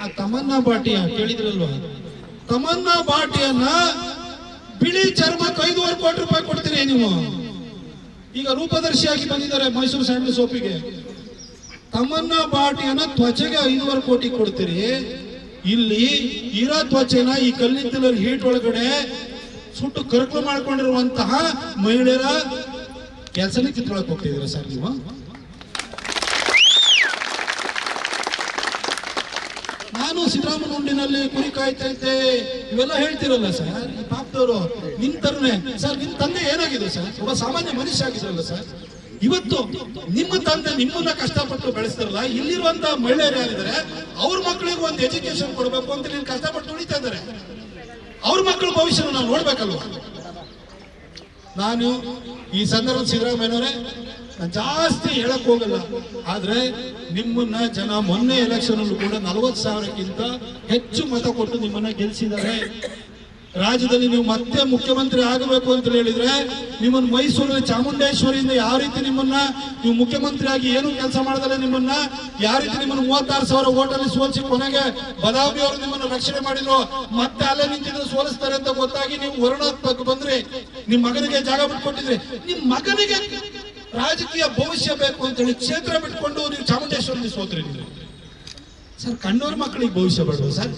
ಆ ತಮನ್ನಾ ಭಾಟಿಯಾ ಕೇಳಿದ್ರಲ್ವಾ? ತಮನ್ನಾ ಭಾಟಿಯನ್ನ ಬಿಳಿ ಚರ್ಮಕ್ಕೆ 5.5 ಕೋಟಿ ರೂಪಾಯಿ ಕೊಡ್ತೀರಿ ನೀವು. ಈಗ ರೂಪದರ್ಶಿಯಾಗಿ ಬಂದಿದ್ದಾರೆ ಮೈಸೂರು ಸ್ಯಾಂಡಲ್ ಸೋಪಿಗೆ. ತಮನ್ನಾ ಭಾಟಿಯನ್ನ ತ್ವಚೆಗೆ 5.5 ಕೋಟಿ ಕೊಡ್ತೀರಿ. ಇಲ್ಲಿ ಇರೋ ತ್ವಚೆನ ಈ ಕಲ್ಲಿದ್ದಲ ಹೀಟ್ ಒಳಗಡೆ ಸುಟ್ಟು ಕರ್ಕಲು ಮಾಡ್ಕೊಂಡಿರುವಂತಹ ಮಹಿಳೆಯರ ಕೆಲಸನೇ ಕಿತ್ಕೊಳಕ್ ಹೋಗ್ತಿದ್ದೀರಾ ಸರ್ ನೀವು? ನಾನು ಸಿದ್ದರಾಮಯ್ಯ ಉಂಡಿನಲ್ಲಿ ಕುರಿ ಕಾಯ್ತಾ ಇದ್ದೆ ಇವೆಲ್ಲ ಹೇಳ್ತಿರಲ್ಲ ಸರ್, ಈ ಪಾಪದವರು ನಿಮ್ ತರನೇ ಸರ್. ನಿಮ್ ತಂದೆ ಏನಾಗಿದೆ ಸರ್? ಒಬ್ಬ ಸಾಮಾನ್ಯ ಮನುಷ್ಯ ಆಗಿದ್ರಲ್ಲ ಸರ್. ಇವತ್ತು ನಿಮ್ಮ ತಂದೆ ನಿಮ್ಮನ್ನ ಕಷ್ಟಪಟ್ಟು ಬೆಳೆಸ್ತಾರಲ್ಲ, ಇಲ್ಲಿರುವಂತಹ ಮಹಿಳೆಯರು ಯಾರಿದ್ದಾರೆ ಅವ್ರ ಮಕ್ಕಳಿಗೆ ಒಂದು ಎಜುಕೇಶನ್ ಕೊಡ್ಬೇಕು ಅಂತ ನೀನು ಕಷ್ಟಪಟ್ಟು ಉಳಿತಾ ಇದ್ದಾರೆ. ಅವ್ರ ಮಕ್ಕಳ ಭವಿಷ್ಯನ ನಾವು ನೋಡ್ಬೇಕಲ್ವ? ನಾನು ಈ ಸಂದರ್ಭ ಸಿದ್ದರಾಮಯ್ಯನವರೇ ನಾನು ಜಾಸ್ತಿ ಹೇಳಕ್ ಹೋಗಲ್ಲ, ಆದ್ರೆ ನಿಮ್ಮನ್ನ ಜನ ಮೊನ್ನೆ ಎಲೆಕ್ಷನ್ ಅಲ್ಲೂ ಕೂಡ 40,000ಕ್ಕಿಂತ ಹೆಚ್ಚು ಮತ ಕೊಟ್ಟು ನಿಮ್ಮನ್ನ ಗೆಲ್ಸಿದ್ದಾರೆ. ರಾಜ್ಯದಲ್ಲಿ ನೀವು ಮತ್ತೆ ಮುಖ್ಯಮಂತ್ರಿ ಆಗಬೇಕು ಅಂತ ಹೇಳಿದ್ರೆ ನಿಮ್ಮನ್ನ ಮೈಸೂರಲ್ಲಿ ಚಾಮುಂಡೇಶ್ವರಿಯಿಂದ ಯಾವ ರೀತಿ ನಿಮ್ಮನ್ನ ನೀವು ಮುಖ್ಯಮಂತ್ರಿ ಆಗಿ ಏನು ಕೆಲಸ ಮಾಡದಲ್ಲ ನಿಮ್ಮನ್ನ ಯಾವ ರೀತಿ ನಿಮ್ಮನ್ನ 36,000 ಓಟಲ್ಲಿ ಸೋಲಿಸಿ ಕೊನೆಗೆ ಬದಾಮಿ ಅವರು ನಿಮ್ಮನ್ನ ರಕ್ಷಣೆ ಮಾಡಿದ್ರು, ಮತ್ತೆ ಅಲ್ಲೇ ನಿಂತಿದ್ರು ಸೋಲಿಸ್ತಾರೆ ಅಂತ ಗೊತ್ತಾಗಿ ನೀವು ಹೊರಡೋಕ್ ಬಂದ್ರಿ. ನಿಮ್ ಮಗನಿಗೆ ಜಾಗ ಬಿಟ್ಕೊಟ್ಟಿದ್ರಿ. ನಿಮ್ ಮಗನಿಗೆ ರಾಜಕೀಯ ಭವಿಷ್ಯ ಬೇಕು ಅಂತ ಹೇಳಿ ಕ್ಷೇತ್ರ ಬಿಟ್ಕೊಂಡು ನೀವು ಚಾಮುಂಡೇಶ್ವರಿ ಸೋತ್ರಿ ಸರ್. ಕಣ್ಣೂರ್ ಮಕ್ಕಳಿಗೆ ಭವಿಷ್ಯ ಬೇಡವಾ ಸರ್?